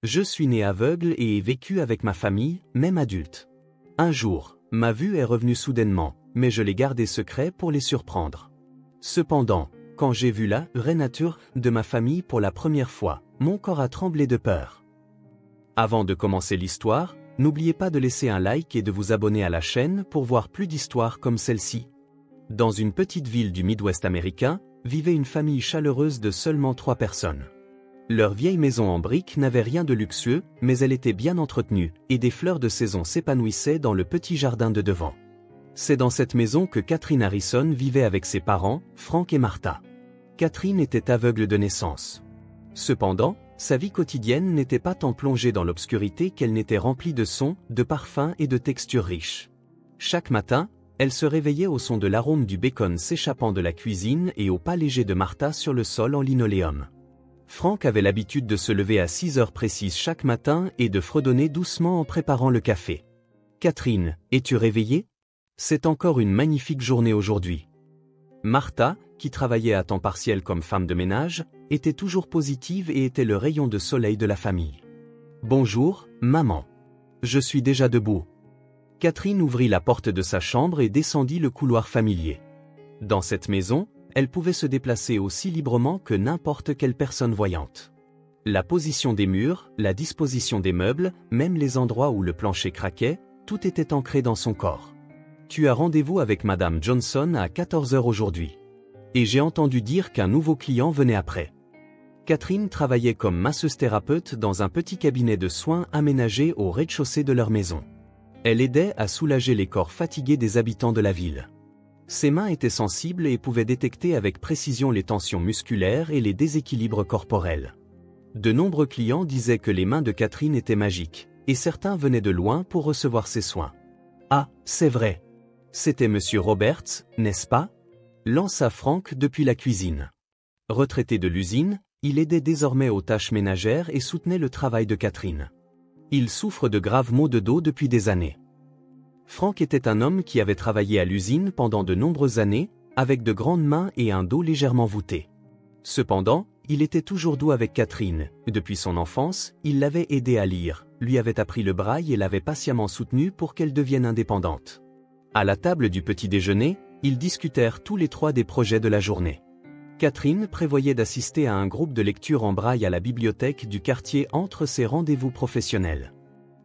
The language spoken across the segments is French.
Je suis né aveugle et ai vécu avec ma famille, même adulte. Un jour, ma vue est revenue soudainement, mais je l'ai gardé secret pour les surprendre. Cependant, quand j'ai vu la vraie nature de ma famille pour la première fois, mon corps a tremblé de peur. Avant de commencer l'histoire, n'oubliez pas de laisser un like et de vous abonner à la chaîne pour voir plus d'histoires comme celle-ci. Dans une petite ville du Midwest américain, vivait une famille chaleureuse de seulement 3 personnes. Leur vieille maison en briques n'avait rien de luxueux, mais elle était bien entretenue, et des fleurs de saison s'épanouissaient dans le petit jardin de devant. C'est dans cette maison que Catherine Harrison vivait avec ses parents, Frank et Martha. Catherine était aveugle de naissance. Cependant, sa vie quotidienne n'était pas tant plongée dans l'obscurité qu'elle n'était remplie de sons, de parfums et de textures riches. Chaque matin, elle se réveillait au son de l'arôme du bacon s'échappant de la cuisine et au pas léger de Martha sur le sol en linoléum. Frank avait l'habitude de se lever à 6 heures précises chaque matin et de fredonner doucement en préparant le café. « Catherine, es-tu réveillée? C'est encore une magnifique journée aujourd'hui. » Martha, qui travaillait à temps partiel comme femme de ménage, était toujours positive et était le rayon de soleil de la famille. « Bonjour, maman. Je suis déjà debout. » Catherine ouvrit la porte de sa chambre et descendit le couloir familier. Dans cette maison, elle pouvait se déplacer aussi librement que n'importe quelle personne voyante. La position des murs, la disposition des meubles, même les endroits où le plancher craquait, tout était ancré dans son corps. « Tu as rendez-vous avec Madame Johnson à 14 heures aujourd'hui. Et j'ai entendu dire qu'un nouveau client venait après. » Catherine travaillait comme masseuse-thérapeute dans un petit cabinet de soins aménagé au rez-de-chaussée de leur maison. Elle aidait à soulager les corps fatigués des habitants de la ville. Ses mains étaient sensibles et pouvaient détecter avec précision les tensions musculaires et les déséquilibres corporels. De nombreux clients disaient que les mains de Catherine étaient magiques, et certains venaient de loin pour recevoir ses soins. « Ah, c'est vrai. C'était Monsieur Roberts, n'est-ce pas ?» lança Frank depuis la cuisine. Retraité de l'usine, il aidait désormais aux tâches ménagères et soutenait le travail de Catherine. Il souffre de graves maux de dos depuis des années. Frank était un homme qui avait travaillé à l'usine pendant de nombreuses années, avec de grandes mains et un dos légèrement voûté. Cependant, il était toujours doux avec Catherine. Depuis son enfance, il l'avait aidée à lire, lui avait appris le braille et l'avait patiemment soutenue pour qu'elle devienne indépendante. À la table du petit déjeuner, ils discutèrent tous les 3 des projets de la journée. Catherine prévoyait d'assister à un groupe de lecture en braille à la bibliothèque du quartier entre ses rendez-vous professionnels.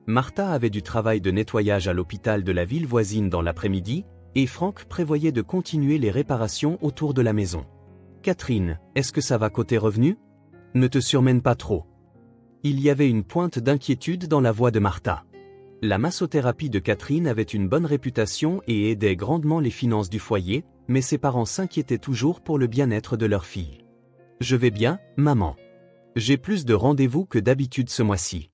Martha avait du travail de nettoyage à l'hôpital de la ville voisine dans l'après-midi, et Frank prévoyait de continuer les réparations autour de la maison. « Catherine, est-ce que ça va côté revenu? Ne te surmène pas trop. » Il y avait une pointe d'inquiétude dans la voix de Martha. La massothérapie de Catherine avait une bonne réputation et aidait grandement les finances du foyer, mais ses parents s'inquiétaient toujours pour le bien-être de leur fille. « Je vais bien, maman. J'ai plus de rendez-vous que d'habitude ce mois-ci.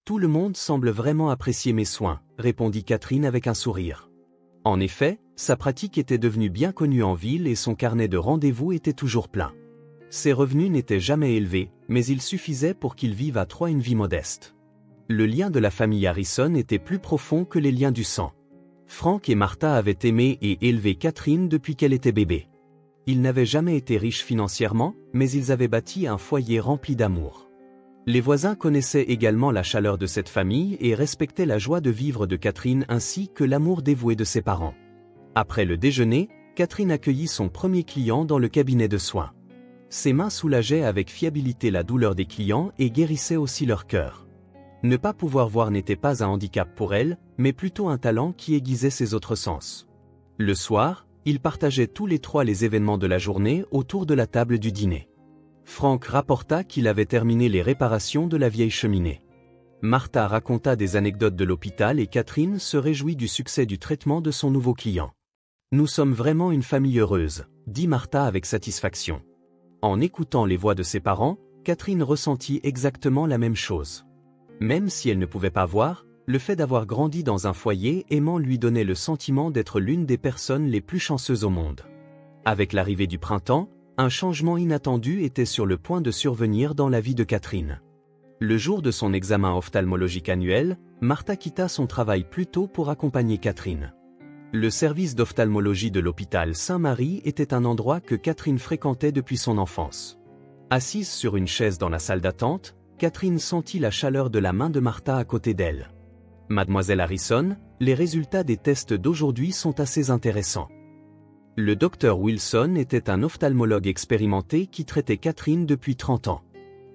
Tout le monde semble vraiment apprécier mes soins, répondit Catherine avec un sourire. En effet, sa pratique était devenue bien connue en ville et son carnet de rendez-vous était toujours plein. Ses revenus n'étaient jamais élevés, mais ils suffisaient pour qu'ils vivent à 3 une vie modeste. Le lien de la famille Harrison était plus profond que les liens du sang. Frank et Martha avaient aimé et élevé Catherine depuis qu'elle était bébé. Ils n'avaient jamais été riches financièrement, mais ils avaient bâti un foyer rempli d'amour. Les voisins connaissaient également la chaleur de cette famille et respectaient la joie de vivre de Catherine ainsi que l'amour dévoué de ses parents. Après le déjeuner, Catherine accueillit son premier client dans le cabinet de soins. Ses mains soulageaient avec fiabilité la douleur des clients et guérissaient aussi leur cœur. Ne pas pouvoir voir n'était pas un handicap pour elle, mais plutôt un talent qui aiguisait ses autres sens. Le soir, ils partageaient tous les 3 les événements de la journée autour de la table du dîner. Frank rapporta qu'il avait terminé les réparations de la vieille cheminée. Martha raconta des anecdotes de l'hôpital et Catherine se réjouit du succès du traitement de son nouveau client. « Nous sommes vraiment une famille heureuse, » dit Martha avec satisfaction. En écoutant les voix de ses parents, Catherine ressentit exactement la même chose. Même si elle ne pouvait pas voir, le fait d'avoir grandi dans un foyer aimant lui donnait le sentiment d'être l'une des personnes les plus chanceuses au monde. Avec l'arrivée du printemps, un changement inattendu était sur le point de survenir dans la vie de Catherine. Le jour de son examen ophtalmologique annuel, Martha quitta son travail plus tôt pour accompagner Catherine. Le service d'ophtalmologie de l'hôpital Saint-Marie était un endroit que Catherine fréquentait depuis son enfance. Assise sur une chaise dans la salle d'attente, Catherine sentit la chaleur de la main de Martha à côté d'elle. Mademoiselle Harrison, les résultats des tests d'aujourd'hui sont assez intéressants. Le docteur Wilson était un ophtalmologue expérimenté qui traitait Catherine depuis 30 ans.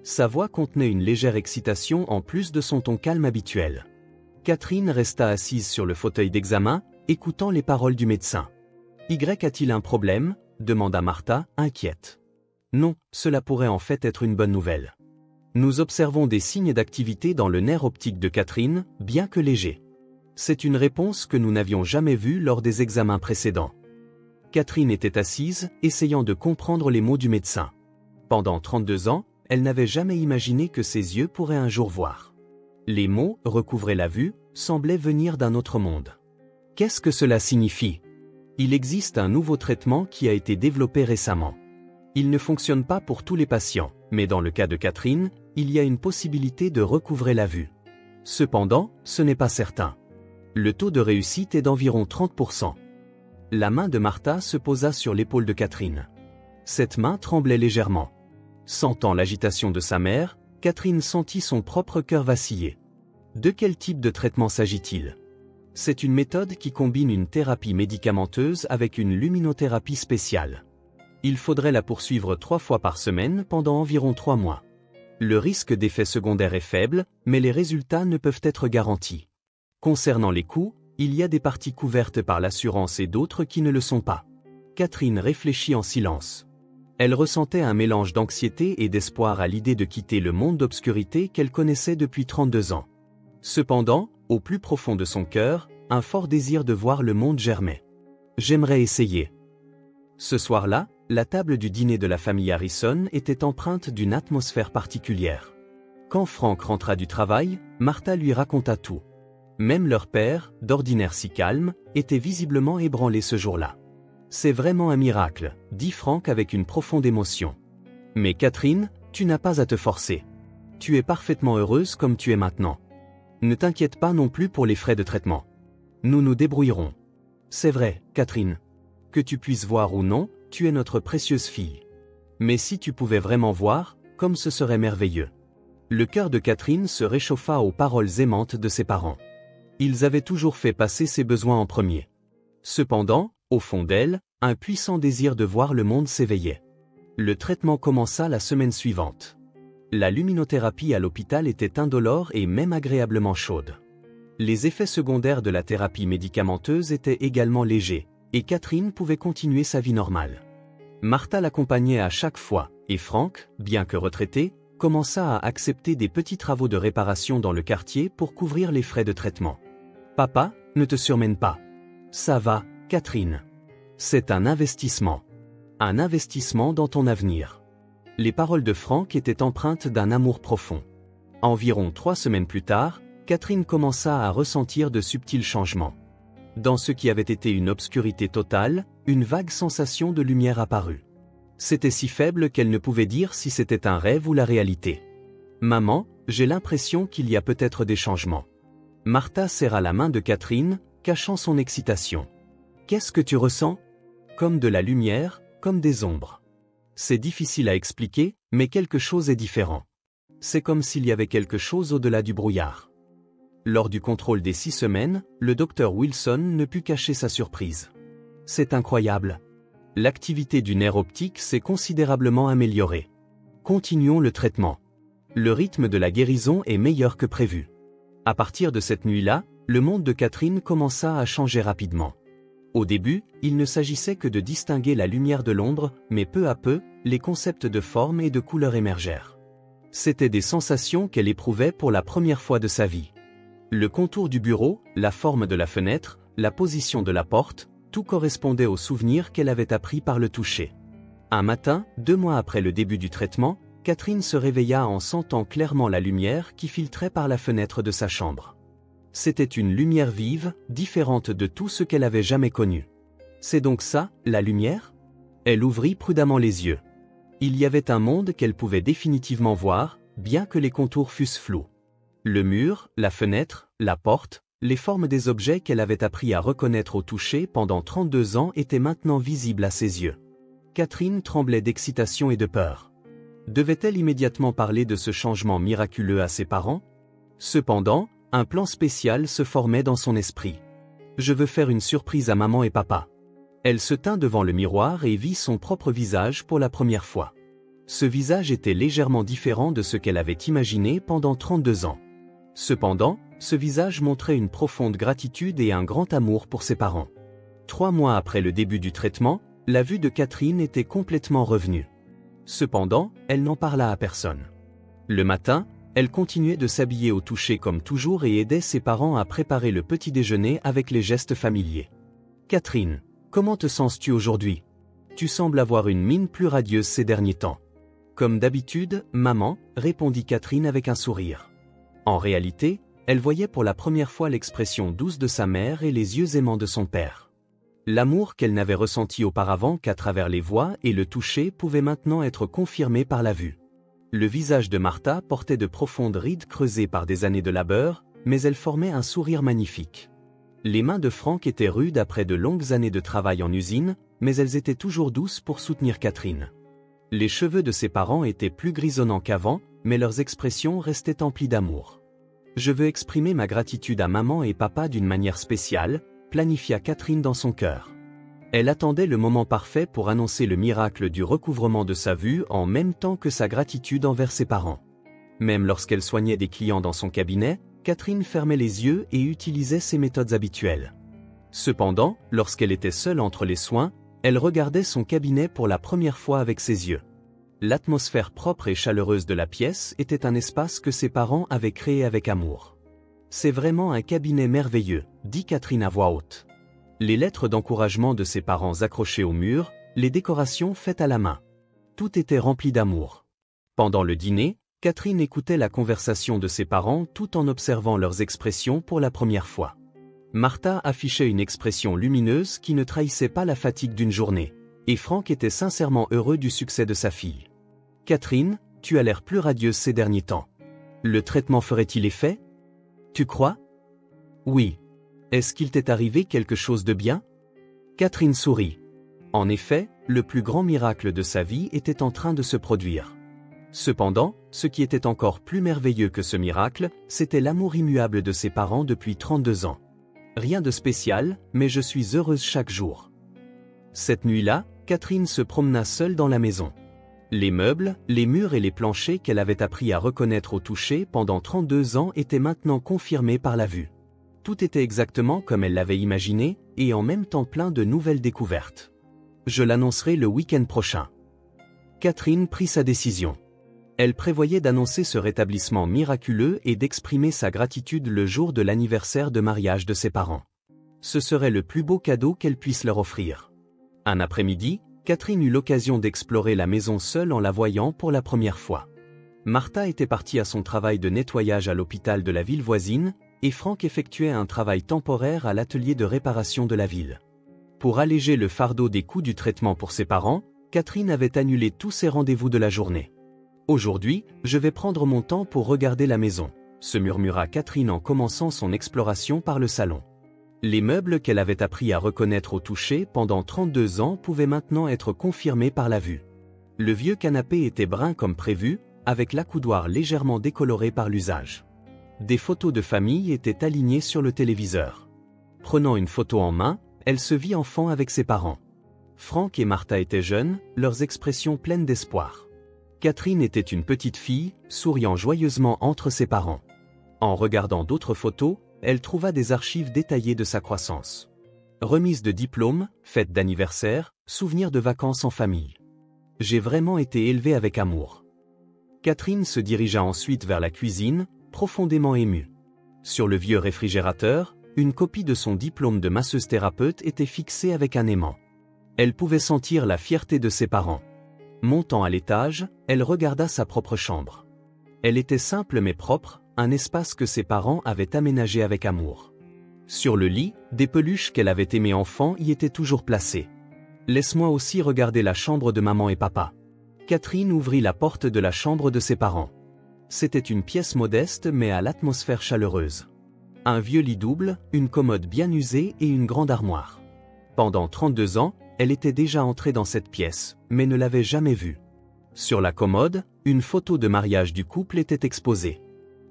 Sa voix contenait une légère excitation en plus de son ton calme habituel. Catherine resta assise sur le fauteuil d'examen, écoutant les paroles du médecin. « Y a-t-il un problème ?» demanda Martha, inquiète. « Non, cela pourrait en fait être une bonne nouvelle. Nous observons des signes d'activité dans le nerf optique de Catherine, bien que légers. C'est une réponse que nous n'avions jamais vue lors des examens précédents. » Catherine était assise, essayant de comprendre les mots du médecin. Pendant 32 ans, elle n'avait jamais imaginé que ses yeux pourraient un jour voir. Les mots, recouvrer la vue, semblaient venir d'un autre monde. Qu'est-ce que cela signifie? Il existe un nouveau traitement qui a été développé récemment. Il ne fonctionne pas pour tous les patients, mais dans le cas de Catherine, il y a une possibilité de recouvrer la vue. Cependant, ce n'est pas certain. Le taux de réussite est d'environ 30%. La main de Martha se posa sur l'épaule de Catherine. Cette main tremblait légèrement. Sentant l'agitation de sa mère, Catherine sentit son propre cœur vaciller. De quel type de traitement s'agit-il? C'est une méthode qui combine une thérapie médicamenteuse avec une luminothérapie spéciale. Il faudrait la poursuivre 3 fois par semaine pendant environ 3 mois. Le risque d'effet secondaire est faible, mais les résultats ne peuvent être garantis. Concernant les coûts, il y a des parties couvertes par l'assurance et d'autres qui ne le sont pas. Catherine réfléchit en silence. Elle ressentait un mélange d'anxiété et d'espoir à l'idée de quitter le monde d'obscurité qu'elle connaissait depuis 32 ans. Cependant, au plus profond de son cœur, un fort désir de voir le monde germait. « J'aimerais essayer. » Ce soir-là, la table du dîner de la famille Harrison était empreinte d'une atmosphère particulière. Quand Frank rentra du travail, Martha lui raconta tout. Même leur père, d'ordinaire si calme, était visiblement ébranlé ce jour-là. « C'est vraiment un miracle, » dit Frank avec une profonde émotion. « Mais Catherine, tu n'as pas à te forcer. Tu es parfaitement heureuse comme tu es maintenant. Ne t'inquiète pas non plus pour les frais de traitement. Nous nous débrouillerons. C'est vrai, Catherine. Que tu puisses voir ou non, tu es notre précieuse fille. Mais si tu pouvais vraiment voir, comme ce serait merveilleux. » Le cœur de Catherine se réchauffa aux paroles aimantes de ses parents. Ils avaient toujours fait passer ses besoins en premier. Cependant, au fond d'elle, un puissant désir de voir le monde s'éveillait. Le traitement commença la semaine suivante. La luminothérapie à l'hôpital était indolore et même agréablement chaude. Les effets secondaires de la thérapie médicamenteuse étaient également légers, et Catherine pouvait continuer sa vie normale. Martha l'accompagnait à chaque fois, et Frank, bien que retraité, commença à accepter des petits travaux de réparation dans le quartier pour couvrir les frais de traitement. « Papa, ne te surmène pas. Ça va, Catherine. C'est un investissement. Un investissement dans ton avenir. » Les paroles de Frank étaient empreintes d'un amour profond. Environ 3 semaines plus tard, Catherine commença à ressentir de subtils changements. Dans ce qui avait été une obscurité totale, une vague sensation de lumière apparut. C'était si faible qu'elle ne pouvait dire si c'était un rêve ou la réalité. « Maman, j'ai l'impression qu'il y a peut-être des changements. » Martha serra la main de Catherine, cachant son excitation. « Qu'est-ce que tu ressens? » « Comme de la lumière, comme des ombres. C'est difficile à expliquer, mais quelque chose est différent. C'est comme s'il y avait quelque chose au-delà du brouillard. » Lors du contrôle des 6 semaines, le docteur Wilson ne put cacher sa surprise. « C'est incroyable. L'activité du nerf optique s'est considérablement améliorée. Continuons le traitement. Le rythme de la guérison est meilleur que prévu. » À partir de cette nuit-là, le monde de Catherine commença à changer rapidement. Au début, il ne s'agissait que de distinguer la lumière de l'ombre, mais peu à peu, les concepts de forme et de couleur émergèrent. C'étaient des sensations qu'elle éprouvait pour la première fois de sa vie. Le contour du bureau, la forme de la fenêtre, la position de la porte, tout correspondait aux souvenirs qu'elle avait appris par le toucher. Un matin, 2 mois après le début du traitement, Catherine se réveilla en sentant clairement la lumière qui filtrait par la fenêtre de sa chambre. C'était une lumière vive, différente de tout ce qu'elle avait jamais connu. C'est donc ça, la lumière? Elle ouvrit prudemment les yeux. Il y avait un monde qu'elle pouvait définitivement voir, bien que les contours fussent flous. Le mur, la fenêtre, la porte, les formes des objets qu'elle avait appris à reconnaître au toucher pendant 32 ans étaient maintenant visibles à ses yeux. Catherine tremblait d'excitation et de peur. Devait-elle immédiatement parler de ce changement miraculeux à ses parents? Cependant, un plan spécial se formait dans son esprit. Je veux faire une surprise à maman et papa. Elle se tint devant le miroir et vit son propre visage pour la première fois. Ce visage était légèrement différent de ce qu'elle avait imaginé pendant 32 ans. Cependant, ce visage montrait une profonde gratitude et un grand amour pour ses parents. 3 mois après le début du traitement, la vue de Catherine était complètement revenue. Cependant, elle n'en parla à personne. Le matin, elle continuait de s'habiller au toucher comme toujours et aidait ses parents à préparer le petit déjeuner avec les gestes familiers. « Catherine, comment te sens-tu aujourd'hui? Tu sembles avoir une mine plus radieuse ces derniers temps. » « Comme d'habitude, maman, » répondit Catherine avec un sourire. En réalité, elle voyait pour la première fois l'expression douce de sa mère et les yeux aimants de son père. L'amour qu'elle n'avait ressenti auparavant qu'à travers les voix et le toucher pouvait maintenant être confirmé par la vue. Le visage de Martha portait de profondes rides creusées par des années de labeur, mais elle formait un sourire magnifique. Les mains de Frank étaient rudes après de longues années de travail en usine, mais elles étaient toujours douces pour soutenir Catherine. Les cheveux de ses parents étaient plus grisonnants qu'avant, mais leurs expressions restaient emplies d'amour. « Je veux exprimer ma gratitude à maman et papa d'une manière spéciale », planifia Catherine dans son cœur. Elle attendait le moment parfait pour annoncer le miracle du recouvrement de sa vue en même temps que sa gratitude envers ses parents. Même lorsqu'elle soignait des clients dans son cabinet, Catherine fermait les yeux et utilisait ses méthodes habituelles. Cependant, lorsqu'elle était seule entre les soins, elle regardait son cabinet pour la première fois avec ses yeux. L'atmosphère propre et chaleureuse de la pièce était un espace que ses parents avaient créé avec amour. « C'est vraiment un cabinet merveilleux », dit Catherine à voix haute. Les lettres d'encouragement de ses parents accrochées au mur, les décorations faites à la main. Tout était rempli d'amour. Pendant le dîner, Catherine écoutait la conversation de ses parents tout en observant leurs expressions pour la première fois. Martha affichait une expression lumineuse qui ne trahissait pas la fatigue d'une journée, et Frank était sincèrement heureux du succès de sa fille. « Catherine, tu as l'air plus radieuse ces derniers temps. Le traitement ferait-il effet? Tu crois? » « Oui. Est-ce qu'il t'est arrivé quelque chose de bien? » Catherine sourit. En effet, le plus grand miracle de sa vie était en train de se produire. Cependant, ce qui était encore plus merveilleux que ce miracle, c'était l'amour immuable de ses parents depuis 32 ans. Rien de spécial, mais je suis heureuse chaque jour. Cette nuit-là, Catherine se promena seule dans la maison. Les meubles, les murs et les planchers qu'elle avait appris à reconnaître au toucher pendant 32 ans étaient maintenant confirmés par la vue. Tout était exactement comme elle l'avait imaginé, et en même temps plein de nouvelles découvertes. Je l'annoncerai le week-end prochain. Catherine prit sa décision. Elle prévoyait d'annoncer ce rétablissement miraculeux et d'exprimer sa gratitude le jour de l'anniversaire de mariage de ses parents. Ce serait le plus beau cadeau qu'elle puisse leur offrir. Un après-midi, Catherine eut l'occasion d'explorer la maison seule en la voyant pour la première fois. Martha était partie à son travail de nettoyage à l'hôpital de la ville voisine, et Frank effectuait un travail temporaire à l'atelier de réparation de la ville. Pour alléger le fardeau des coûts du traitement pour ses parents, Catherine avait annulé tous ses rendez-vous de la journée. « Aujourd'hui, je vais prendre mon temps pour regarder la maison », se murmura Catherine en commençant son exploration par le salon. Les meubles qu'elle avait appris à reconnaître au toucher pendant 32 ans pouvaient maintenant être confirmés par la vue. Le vieux canapé était brun comme prévu, avec l'accoudoir légèrement décoloré par l'usage. Des photos de famille étaient alignées sur le téléviseur. Prenant une photo en main, elle se vit enfant avec ses parents. Frank et Martha étaient jeunes, leurs expressions pleines d'espoir. Catherine était une petite fille, souriant joyeusement entre ses parents. En regardant d'autres photos, elle trouva des archives détaillées de sa croissance. Remise de diplôme, fête d'anniversaire, souvenirs de vacances en famille. J'ai vraiment été élevée avec amour. Catherine se dirigea ensuite vers la cuisine, profondément émue. Sur le vieux réfrigérateur, une copie de son diplôme de masseuse thérapeute était fixée avec un aimant. Elle pouvait sentir la fierté de ses parents. Montant à l'étage, elle regarda sa propre chambre. Elle était simple mais propre, un espace que ses parents avaient aménagé avec amour. Sur le lit, des peluches qu'elle avait aimées enfant y étaient toujours placées. « Laisse-moi aussi regarder la chambre de maman et papa. » Catherine ouvrit la porte de la chambre de ses parents. C'était une pièce modeste mais à l'atmosphère chaleureuse. Un vieux lit double, une commode bien usée et une grande armoire. Pendant 32 ans, elle était déjà entrée dans cette pièce, mais ne l'avait jamais vue. Sur la commode, une photo de mariage du couple était exposée.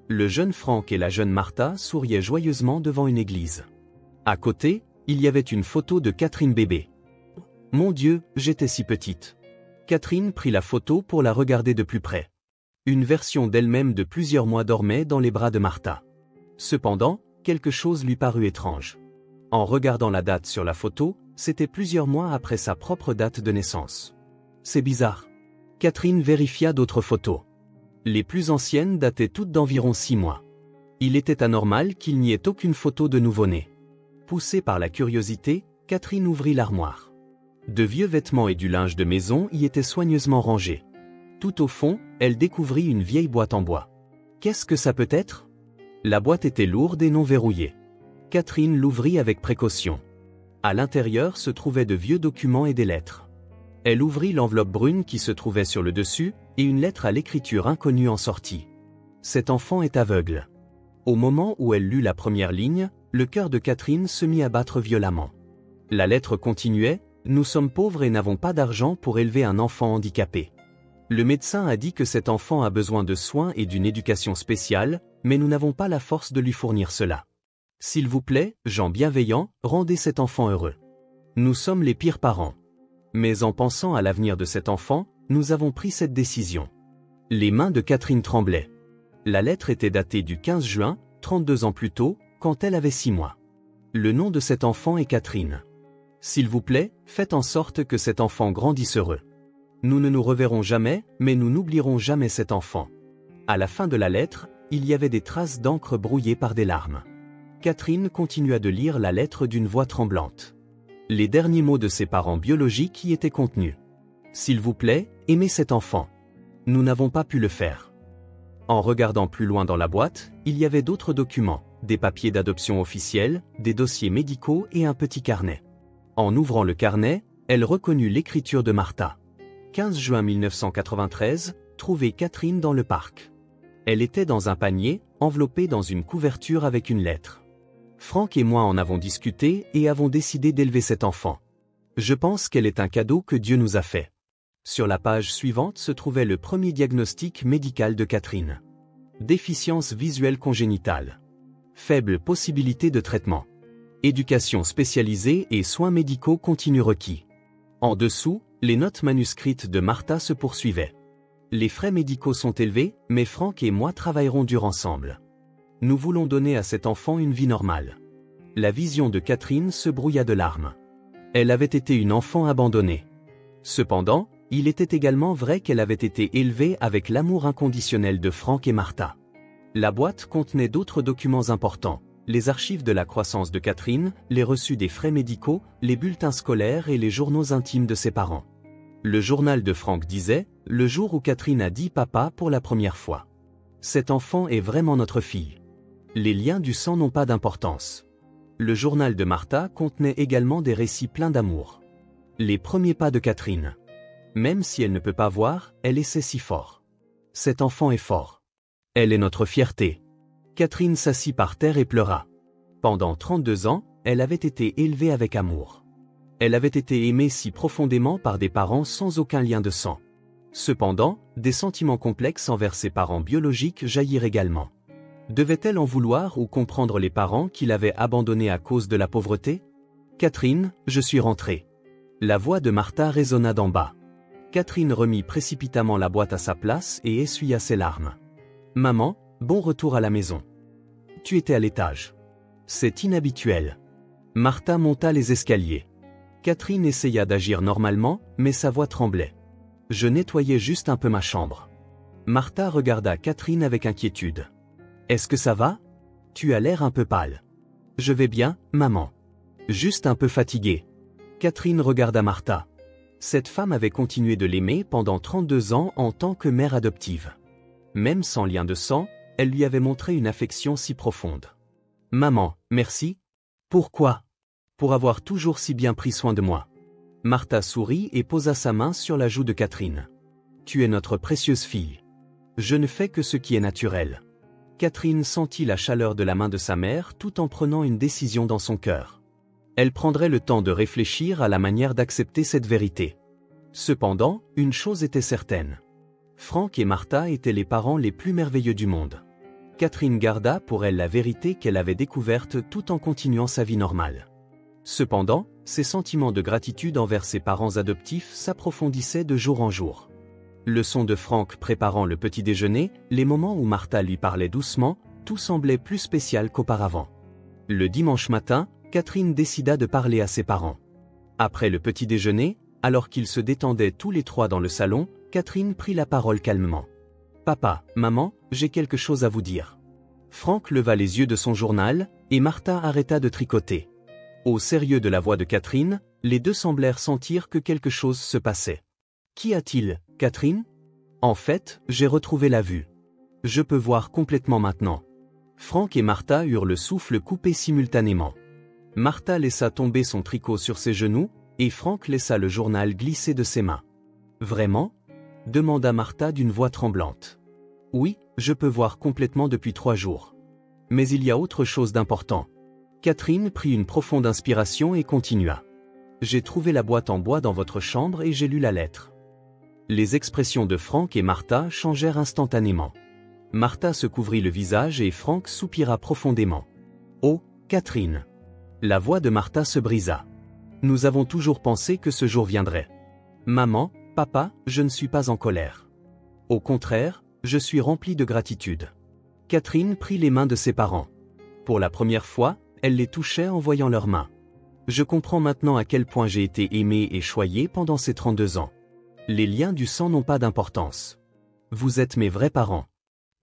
Le jeune Franck et la jeune Martha souriaient joyeusement devant une église. À côté, il y avait une photo de Catherine bébé. Mon Dieu, j'étais si petite. Catherine prit la photo pour la regarder de plus près. Une version d'elle-même de plusieurs mois dormait dans les bras de Martha. Cependant, quelque chose lui parut étrange. En regardant la date sur la photo, c'était plusieurs mois après sa propre date de naissance. C'est bizarre. Catherine vérifia d'autres photos. Les plus anciennes dataient toutes d'environ 6 mois. Il était anormal qu'il n'y ait aucune photo de nouveau-né. Poussée par la curiosité, Catherine ouvrit l'armoire. De vieux vêtements et du linge de maison y étaient soigneusement rangés. Tout au fond, elle découvrit une vieille boîte en bois. Qu'est-ce que ça peut être? La boîte était lourde et non verrouillée. Catherine l'ouvrit avec précaution. À l'intérieur se trouvaient de vieux documents et des lettres. Elle ouvrit l'enveloppe brune qui se trouvait sur le dessus, et une lettre à l'écriture inconnue en sortit. Cet enfant est aveugle. Au moment où elle lut la première ligne, le cœur de Catherine se mit à battre violemment. La lettre continuait: Nous sommes pauvres et n'avons pas d'argent pour élever un enfant handicapé. Le médecin a dit que cet enfant a besoin de soins et d'une éducation spéciale, mais nous n'avons pas la force de lui fournir cela. S'il vous plaît, gens bienveillants, rendez cet enfant heureux. Nous sommes les pires parents. Mais en pensant à l'avenir de cet enfant, nous avons pris cette décision. Les mains de Catherine tremblaient. La lettre était datée du 15 juin, 32 ans plus tôt, quand elle avait 6 mois. Le nom de cet enfant est Catherine. S'il vous plaît, faites en sorte que cet enfant grandisse heureux. Nous ne nous reverrons jamais, mais nous n'oublierons jamais cet enfant. À la fin de la lettre, il y avait des traces d'encre brouillées par des larmes. Catherine continua de lire la lettre d'une voix tremblante. Les derniers mots de ses parents biologiques y étaient contenus. S'il vous plaît, aimez cet enfant. Nous n'avons pas pu le faire. En regardant plus loin dans la boîte, il y avait d'autres documents, des papiers d'adoption officiels, des dossiers médicaux et un petit carnet. En ouvrant le carnet, elle reconnut l'écriture de Martha. 15 juin 1993, trouver Catherine dans le parc. Elle était dans un panier, enveloppée dans une couverture avec une lettre. Franck et moi en avons discuté et avons décidé d'élever cet enfant. Je pense qu'elle est un cadeau que Dieu nous a fait. Sur la page suivante se trouvait le premier diagnostic médical de Catherine. Déficience visuelle congénitale. Faible possibilité de traitement. Éducation spécialisée et soins médicaux continus requis. En dessous, les notes manuscrites de Martha se poursuivaient. Les frais médicaux sont élevés, mais Franck et moi travaillerons dur ensemble. Nous voulons donner à cet enfant une vie normale. La vision de Catherine se brouilla de larmes. Elle avait été une enfant abandonnée. Cependant, il était également vrai qu'elle avait été élevée avec l'amour inconditionnel de Franck et Martha. La boîte contenait d'autres documents importants, les archives de la croissance de Catherine, les reçus des frais médicaux, les bulletins scolaires et les journaux intimes de ses parents. Le journal de Franck disait, le jour où Catherine a dit papa pour la première fois. Cet enfant est vraiment notre fille. Les liens du sang n'ont pas d'importance. Le journal de Martha contenait également des récits pleins d'amour. Les premiers pas de Catherine. Même si elle ne peut pas voir, elle essaie si fort. Cet enfant est fort. Elle est notre fierté. Catherine s'assit par terre et pleura. Pendant 32 ans, elle avait été élevée avec amour. Elle avait été aimée si profondément par des parents sans aucun lien de sang. Cependant, des sentiments complexes envers ses parents biologiques jaillirent également. Devait-elle en vouloir ou comprendre les parents qui l'avaient abandonnée à cause de la pauvreté? Catherine, je suis rentrée. La voix de Martha résonna d'en bas. Catherine remit précipitamment la boîte à sa place et essuya ses larmes. Maman, bon retour à la maison. Tu étais à l'étage. C'est inhabituel. Martha monta les escaliers. Catherine essaya d'agir normalement, mais sa voix tremblait. Je nettoyais juste un peu ma chambre. Martha regarda Catherine avec inquiétude. Est-ce que ça va? Tu as l'air un peu pâle. Je vais bien, maman. Juste un peu fatiguée. Catherine regarda Martha. Cette femme avait continué de l'aimer pendant 32 ans en tant que mère adoptive. Même sans lien de sang, elle lui avait montré une affection si profonde. Maman, merci. Pourquoi? Pour avoir toujours si bien pris soin de moi. Martha sourit et posa sa main sur la joue de Catherine. Tu es notre précieuse fille. Je ne fais que ce qui est naturel. Catherine sentit la chaleur de la main de sa mère tout en prenant une décision dans son cœur. Elle prendrait le temps de réfléchir à la manière d'accepter cette vérité. Cependant, une chose était certaine. Franck et Martha étaient les parents les plus merveilleux du monde. Catherine garda pour elle la vérité qu'elle avait découverte tout en continuant sa vie normale. Cependant, ses sentiments de gratitude envers ses parents adoptifs s'approfondissaient de jour en jour. Leçon de Franck préparant le petit déjeuner, les moments où Martha lui parlait doucement, tout semblait plus spécial qu'auparavant. Le dimanche matin, Catherine décida de parler à ses parents. Après le petit déjeuner, alors qu'ils se détendaient tous les trois dans le salon, Catherine prit la parole calmement. « Papa, maman, j'ai quelque chose à vous dire. » Franck leva les yeux de son journal, et Martha arrêta de tricoter. Au sérieux de la voix de Catherine, les deux semblèrent sentir que quelque chose se passait. « Qu'y a-t-il, Catherine ? » « En fait, j'ai retrouvé la vue. Je peux voir complètement maintenant. » Franck et Martha eurent le souffle coupé simultanément. Martha laissa tomber son tricot sur ses genoux, et Franck laissa le journal glisser de ses mains. « Vraiment ? » demanda Martha d'une voix tremblante. « Oui, je peux voir complètement depuis 3 jours. Mais il y a autre chose d'important. » Catherine prit une profonde inspiration et continua. « J'ai trouvé la boîte en bois dans votre chambre et j'ai lu la lettre. » Les expressions de Franck et Martha changèrent instantanément. Martha se couvrit le visage et Franck soupira profondément. « Oh, Catherine !» La voix de Martha se brisa. « Nous avons toujours pensé que ce jour viendrait. Maman, papa, je ne suis pas en colère. Au contraire, je suis rempli de gratitude. » Catherine prit les mains de ses parents. Pour la première fois, elle les touchait en voyant leurs mains. « Je comprends maintenant à quel point j'ai été aimée et choyée pendant ces 32 ans. Les liens du sang n'ont pas d'importance. Vous êtes mes vrais parents. »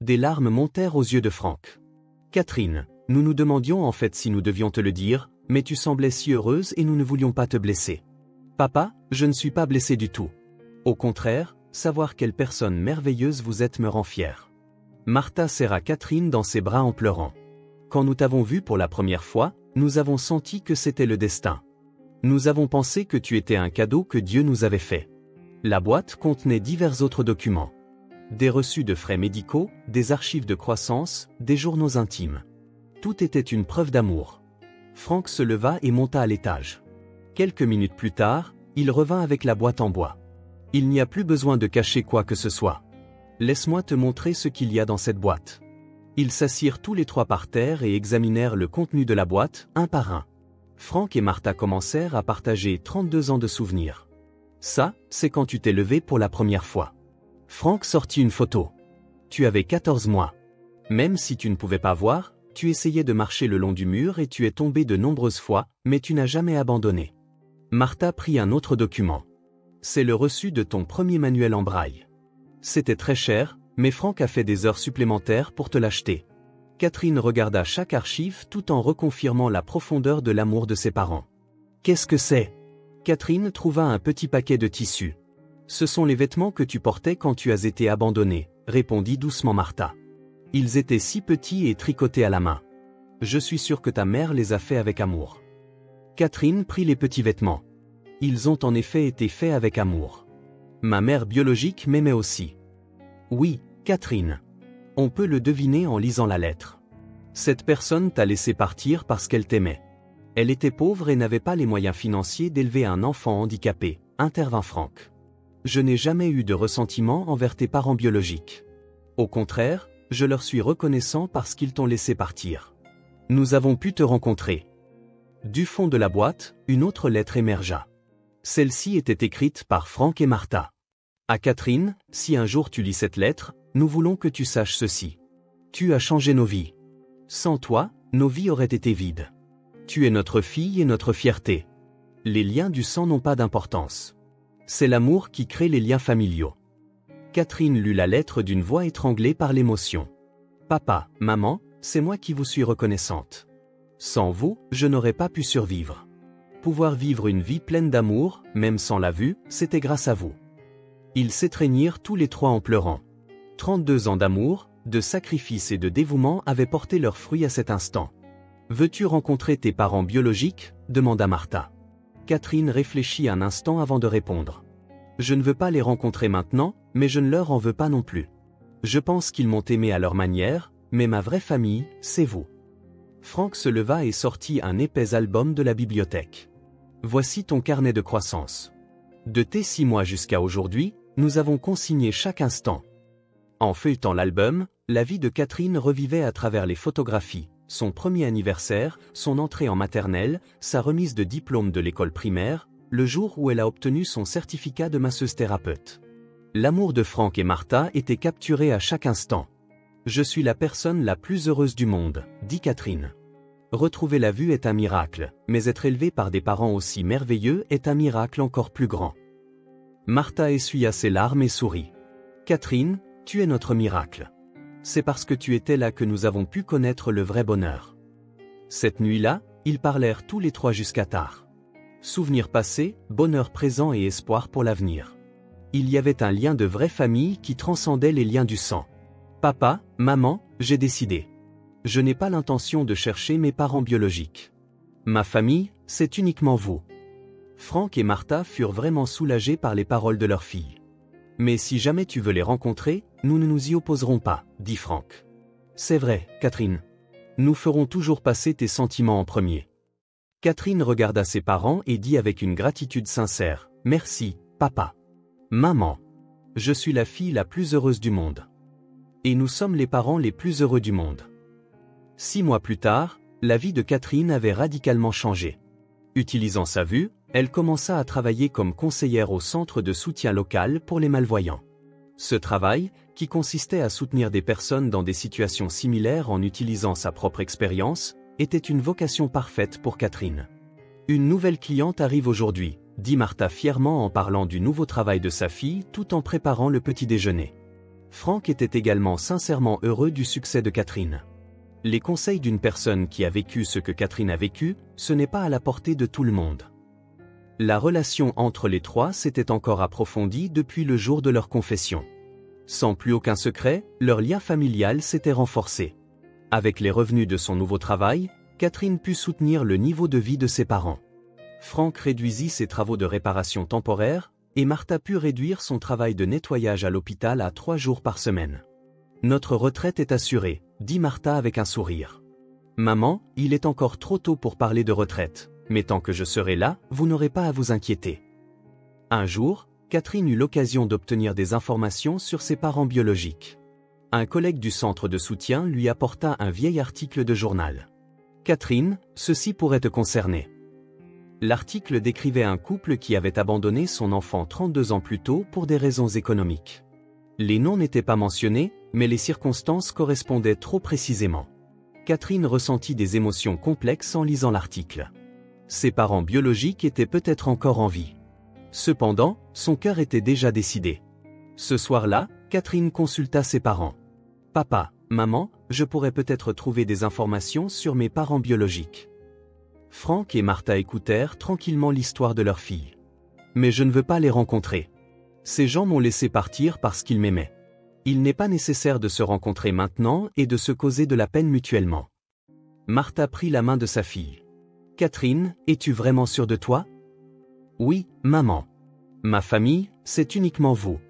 Des larmes montèrent aux yeux de Franck. « Catherine, nous nous demandions en fait si nous devions te le dire, mais tu semblais si heureuse et nous ne voulions pas te blesser. »« Papa, je ne suis pas blessé du tout. Au contraire, savoir quelle personne merveilleuse vous êtes me rend fier. » Martha serra Catherine dans ses bras en pleurant. « Quand nous t'avons vue pour la première fois, nous avons senti que c'était le destin. Nous avons pensé que tu étais un cadeau que Dieu nous avait fait. » La boîte contenait divers autres documents. Des reçus de frais médicaux, des archives de croissance, des journaux intimes. Tout était une preuve d'amour. Franck se leva et monta à l'étage. Quelques minutes plus tard, il revint avec la boîte en bois. « Il n'y a plus besoin de cacher quoi que ce soit. Laisse-moi te montrer ce qu'il y a dans cette boîte. » Ils s'assirent tous les trois par terre et examinèrent le contenu de la boîte, un par un. Franck et Martha commencèrent à partager 32 ans de souvenirs. « Ça, c'est quand tu t'es levé pour la première fois. » Franck sortit une photo. « Tu avais 14 mois. Même si tu ne pouvais pas voir, tu essayais de marcher le long du mur et tu es tombé de nombreuses fois, mais tu n'as jamais abandonné. » Martha prit un autre document. « C'est le reçu de ton premier manuel en braille. C'était très cher, mais Franck a fait des heures supplémentaires pour te l'acheter. » Catherine regarda chaque archive tout en reconfirmant la profondeur de l'amour de ses parents. « Qu'est-ce que c'est ?» Catherine trouva un petit paquet de tissus. « Ce sont les vêtements que tu portais quand tu as été abandonné, » répondit doucement Martha. « Ils étaient si petits et tricotés à la main. Je suis sûre que ta mère les a faits avec amour. » Catherine prit les petits vêtements. « Ils ont en effet été faits avec amour. Ma mère biologique m'aimait aussi. » « Oui, Catherine. On peut le deviner en lisant la lettre. Cette personne t'a laissé partir parce qu'elle t'aimait. Elle était pauvre et n'avait pas les moyens financiers d'élever un enfant handicapé, » intervint Franck. « Je n'ai jamais eu de ressentiment envers tes parents biologiques. Au contraire, je leur suis reconnaissant parce qu'ils t'ont laissé partir. Nous avons pu te rencontrer. » Du fond de la boîte, une autre lettre émergea. Celle-ci était écrite par Franck et Martha. « À Catherine, si un jour tu lis cette lettre, nous voulons que tu saches ceci. Tu as changé nos vies. Sans toi, nos vies auraient été vides. Tu es notre fille et notre fierté. Les liens du sang n'ont pas d'importance. C'est l'amour qui crée les liens familiaux. » Catherine lut la lettre d'une voix étranglée par l'émotion. « Papa, maman, c'est moi qui vous suis reconnaissante. Sans vous, je n'aurais pas pu survivre. Pouvoir vivre une vie pleine d'amour, même sans la vue, c'était grâce à vous. » Ils s'étreignirent tous les trois en pleurant. 32 ans d'amour, de sacrifice et de dévouement avaient porté leurs fruits à cet instant. « Veux-tu rencontrer tes parents biologiques ?» demanda Martha. Catherine réfléchit un instant avant de répondre. « Je ne veux pas les rencontrer maintenant, mais je ne leur en veux pas non plus. Je pense qu'ils m'ont aimé à leur manière, mais ma vraie famille, c'est vous. » Franck se leva et sortit un épais album de la bibliothèque. « Voici ton carnet de croissance. De tes 6 mois jusqu'à aujourd'hui, nous avons consigné chaque instant. En feuilletant l'album, la vie de Catherine revivait à travers les photographies, son premier anniversaire, son entrée en maternelle, sa remise de diplôme de l'école primaire, le jour où elle a obtenu son certificat de masseuse thérapeute. L'amour de Franck et Martha était capturé à chaque instant. « Je suis la personne la plus heureuse du monde », dit Catherine. Retrouver la vue est un miracle, mais être élevé par des parents aussi merveilleux est un miracle encore plus grand. Martha essuya ses larmes et sourit. « Catherine, tu es notre miracle. C'est parce que tu étais là que nous avons pu connaître le vrai bonheur. » Cette nuit-là, ils parlèrent tous les trois jusqu'à tard. Souvenirs passés, bonheur présent et espoir pour l'avenir. Il y avait un lien de vraie famille qui transcendait les liens du sang. « Papa, maman, j'ai décidé. Je n'ai pas l'intention de chercher mes parents biologiques. Ma famille, c'est uniquement vous. » Franck et Martha furent vraiment soulagés par les paroles de leur fille. « Mais si jamais tu veux les rencontrer, nous ne nous y opposerons pas, » dit Franck. « C'est vrai, Catherine. Nous ferons toujours passer tes sentiments en premier. » Catherine regarda ses parents et dit avec une gratitude sincère, « Merci, papa. Maman. Je suis la fille la plus heureuse du monde. Et nous sommes les parents les plus heureux du monde. » 6 mois plus tard, la vie de Catherine avait radicalement changé. Utilisant sa vue, elle commença à travailler comme conseillère au centre de soutien local pour les malvoyants. Ce travail, qui consistait à soutenir des personnes dans des situations similaires en utilisant sa propre expérience, était une vocation parfaite pour Catherine. « Une nouvelle cliente arrive aujourd'hui », dit Martha fièrement en parlant du nouveau travail de sa fille tout en préparant le petit déjeuner. Franck était également sincèrement heureux du succès de Catherine. Les conseils d'une personne qui a vécu ce que Catherine a vécu, ce n'est pas à la portée de tout le monde. La relation entre les trois s'était encore approfondie depuis le jour de leur confession. Sans plus aucun secret, leur lien familial s'était renforcé. Avec les revenus de son nouveau travail, Catherine put soutenir le niveau de vie de ses parents. Franck réduisit ses travaux de réparation temporaire, et Martha put réduire son travail de nettoyage à l'hôpital à 3 jours par semaine. « Notre retraite est assurée », dit Martha avec un sourire. « Maman, il est encore trop tôt pour parler de retraite, mais tant que je serai là, vous n'aurez pas à vous inquiéter. » Un jour, Catherine eut l'occasion d'obtenir des informations sur ses parents biologiques. Un collègue du centre de soutien lui apporta un vieil article de journal. « Catherine, ceci pourrait te concerner. » L'article décrivait un couple qui avait abandonné son enfant 32 ans plus tôt pour des raisons économiques. Les noms n'étaient pas mentionnés, mais les circonstances correspondaient trop précisément. Catherine ressentit des émotions complexes en lisant l'article. Ses parents biologiques étaient peut-être encore en vie. Cependant, son cœur était déjà décidé. Ce soir-là, Catherine consulta ses parents. « Papa, maman, je pourrais peut-être trouver des informations sur mes parents biologiques. » Franck et Martha écoutèrent tranquillement l'histoire de leur fille. « Mais je ne veux pas les rencontrer. Ces gens m'ont laissé partir parce qu'ils m'aimaient. Il n'est pas nécessaire de se rencontrer maintenant et de se causer de la peine mutuellement. » Martha prit la main de sa fille. « Catherine, es-tu vraiment sûre de toi ? » ?»« Oui, maman. Ma famille, c'est uniquement vous.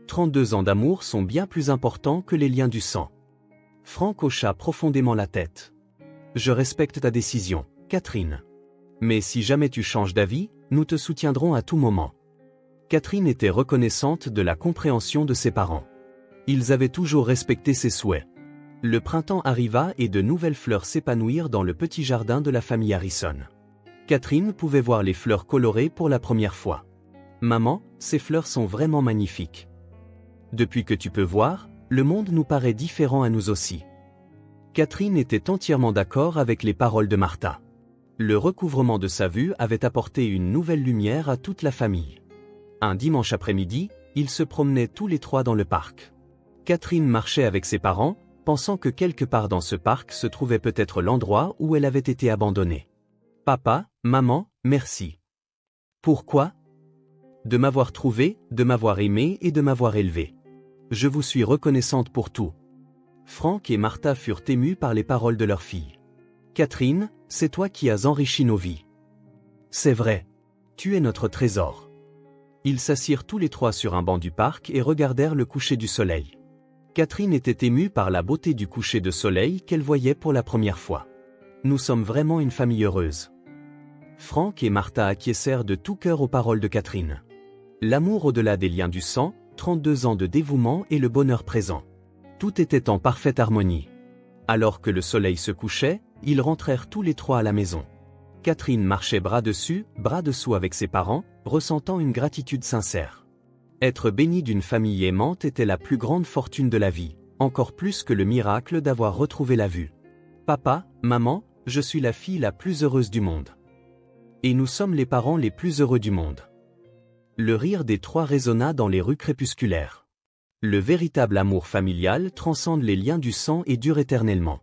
32 ans d'amour sont bien plus importants que les liens du sang. » Franck hocha profondément la tête. « Je respecte ta décision, Catherine. Mais si jamais tu changes d'avis, nous te soutiendrons à tout moment. » Catherine était reconnaissante de la compréhension de ses parents. Ils avaient toujours respecté ses souhaits. Le printemps arriva et de nouvelles fleurs s'épanouirent dans le petit jardin de la famille Harrison. Catherine pouvait voir les fleurs colorées pour la première fois. « Maman, ces fleurs sont vraiment magnifiques. Depuis que tu peux voir, le monde nous paraît différent à nous aussi. » Catherine était entièrement d'accord avec les paroles de Martha. Le recouvrement de sa vue avait apporté une nouvelle lumière à toute la famille. Un dimanche après-midi, ils se promenaient tous les trois dans le parc. Catherine marchait avec ses parents, pensant que quelque part dans ce parc se trouvait peut-être l'endroit où elle avait été abandonnée. « Papa, maman, merci. » « Pourquoi ? » ?»« De m'avoir trouvé, de m'avoir aimé et de m'avoir élevé. Je vous suis reconnaissante pour tout. » Franck et Martha furent émus par les paroles de leur fille. « Catherine, c'est toi qui as enrichi nos vies. C'est vrai. Tu es notre trésor. » Ils s'assirent tous les trois sur un banc du parc et regardèrent le coucher du soleil. Catherine était émue par la beauté du coucher de soleil qu'elle voyait pour la première fois. « Nous sommes vraiment une famille heureuse. » Franck et Martha acquiescèrent de tout cœur aux paroles de Catherine. L'amour au-delà des liens du sang, 32 ans de dévouement et le bonheur présent. Tout était en parfaite harmonie. Alors que le soleil se couchait, ils rentrèrent tous les trois à la maison. Catherine marchait bras dessus, bras dessous avec ses parents, ressentant une gratitude sincère. Être bénie d'une famille aimante était la plus grande fortune de la vie, encore plus que le miracle d'avoir retrouvé la vue. Papa, maman, je suis la fille la plus heureuse du monde. Et nous sommes les parents les plus heureux du monde. Le rire des trois résonna dans les rues crépusculaires. Le véritable amour familial transcende les liens du sang et dure éternellement.